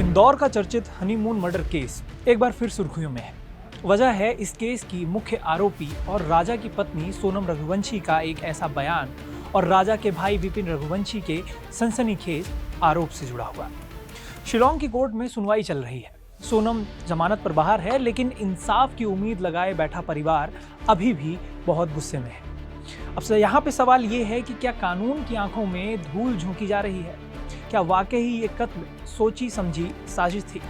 इंदौर का चर्चित honeymoon murder case एक बार फिर सुर्खियों में है। वजह है इस केस की मुख्य आरोपी और राजा की पत्नी सोनम रघुवंशी का एक ऐसा बयान और राजा के भाई विपिन रघुवंशी के सनसनीखेज आरोप से जुड़ा हुआ। शिलांग की कोर्ट में सुनवाई चल रही है। सोनम जमानत पर बाहर है, लेकिन इंसाफ की उम्मीद लगाए बैठा परिवार अभी भी बहुत गुस्से में है। अब से यहाँ पे सवाल ये है कि क्या कानून की आंखों में धूल झोंकी जा रही है? क्या वाकई ये कत्ल सोची समझी साजिश थी?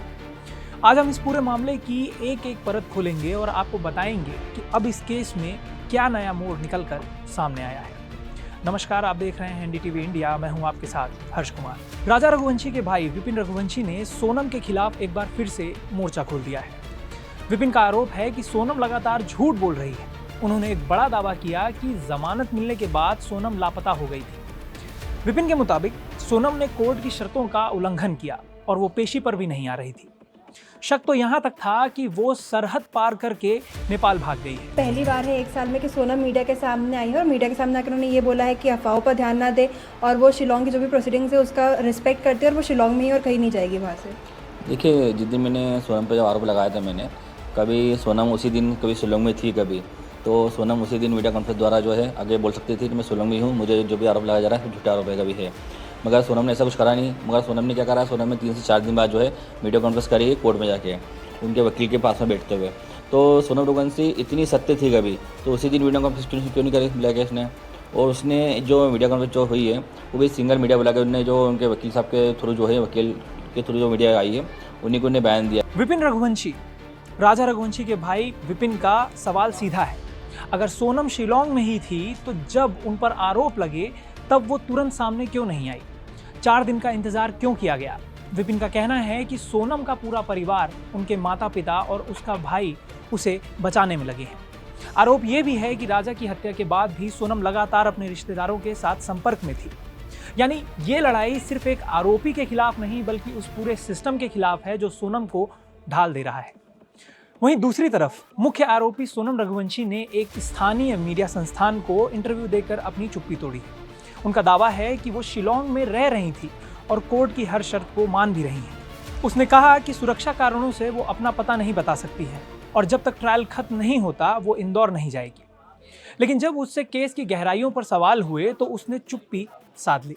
आज हम इस पूरे मामले की एक एक परत खोलेंगे और आपको बताएंगे कि अब इस केस में क्या नया मोड़ निकलकर सामने आया है। नमस्कार, आप देख रहे हैं एनडीटीवी इंडिया। मैं हूं आपके साथ हर्ष कुमार। राजा रघुवंशी के भाई विपिन रघुवंशी ने सोनम के खिलाफ एक बार फिर से मोर्चा खोल दिया है। विपिन का आरोप है कि सोनम लगातार झूठ बोल रही है। उन्होंने एक बड़ा दावा किया कि जमानत मिलने के बाद सोनम लापता हो गई थी। विपिन के मुताबिक सोनम ने कोर्ट की शर्तों का उल्लंघन किया और वो पेशी पर भी नहीं आ रही थी। शक तो यहाँ तक था कि वो सरहद पार करके नेपाल भाग गई है। पहली बार है 1 साल में कि सोनम मीडिया के सामने आई है और मीडिया के सामने आकर उन्होंने ये बोला है कि अफवाहों पर ध्यान ना दे और वो शिलांग की जो भी प्रोसीडिंग्स है उसका रिस्पेक्ट करती है और वो शिलांग में ही और कहीं नहीं जाएगी वहाँ से। देखिए, जिस दिन मैंने सोनम पर जब आरोप लगाया था, मैंने कभी सोनम उसी दिन कभी शिलांग में थी, कभी तो सोनम उसी दिन मीडिया कॉन्फ्रेंस द्वारा जो है आगे बोल सकती थी कि मैं शिलांग में हूँ, मुझे जो भी आरोप लगाया जा रहा है झूठा आरोप है, कभी है। मगर सोनम ने ऐसा कुछ करा नहीं। मगर सोनम ने क्या करा, सोनम ने 3 से 4 दिन बाद जो है मीडिया कॉन्फ्रेंस करी है कोर्ट में जाके उनके वकील के पास में बैठते हुए। तो सोनम रघुवंशी इतनी सत्य थी कभी, तो उसी दिन मीडिया कॉन्फ्रेंस क्यों नहीं करी बुला के उसने। और उसने जो मीडिया कॉन्फ्रेंस जो हुई है वो भी सिंगल मीडिया बुला के उन्होंने जो उनके वकील साहब के थ्रू जो है वकील के थ्रू जो मीडिया आई है उन्हीं को उन्हें बयान दिया। विपिन रघुवंशी, राजा रघुवंशी के भाई विपिन का सवाल सीधा है। अगर सोनम शिलांग में ही थी तो जब उन पर आरोप लगे तब वो तुरंत सामने क्यों नहीं आई? 4 दिन का इंतजार क्यों किया गया? विपिन का कहना है कि सोनम का पूरा परिवार, उनके माता पिता और उसका भाई उसे बचाने में लगे हैं। आरोप ये भी है कि राजा की हत्या के बाद भी सोनम लगातार अपने रिश्तेदारों के साथ संपर्क में थी। यानी ये लड़ाई सिर्फ एक आरोपी के खिलाफ नहीं बल्कि उस पूरे सिस्टम के खिलाफ है जो सोनम को ढाल दे रहा है। वहीं दूसरी तरफ मुख्य आरोपी सोनम रघुवंशी ने एक स्थानीय मीडिया संस्थान को इंटरव्यू देकर अपनी चुप्पी तोड़ी। उनका दावा है कि वो शिलांग में रह रही थी और कोर्ट की हर शर्त को मान भी रही हैं। उसने कहा कि सुरक्षा कारणों से वो अपना पता नहीं बता सकती है और जब तक ट्रायल खत्म नहीं होता वो इंदौर नहीं जाएगी। लेकिन जब उससे केस की गहराइयों पर सवाल हुए तो उसने चुप्पी साध ली।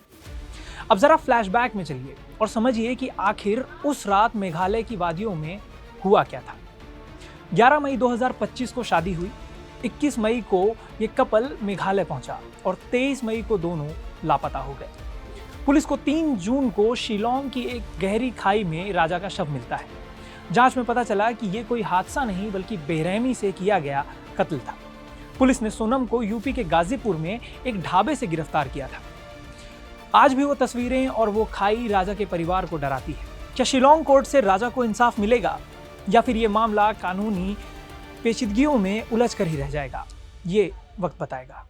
अब जरा फ्लैशबैक में चलिए और समझिए कि आखिर उस रात मेघालय की वादियों में हुआ क्या था। 11 मई 2025 को शादी हुई। 21 मई को ये कपल मेघालय पहुंचा और 23 मई को दोनों लापता हो गए। पुलिस को 3 जून को शिलांग की एक गहरी खाई में राजा का शव मिलता है। जांच में पता चला कि ये कोई हादसा नहीं बल्कि बेरहमी से किया गया कत्ल था। पुलिस ने सोनम को यूपी के गाजीपुर में एक ढाबे से गिरफ्तार किया था। आज भी वो तस्वीरें और वो खाई राजा के परिवार को डराती है। क्या शिलांग कोर्ट से राजा को इंसाफ मिलेगा या फिर ये मामला कानूनी पेचीदगियों में उलझ कर ही रह जाएगा? ये वक्त बताएगा।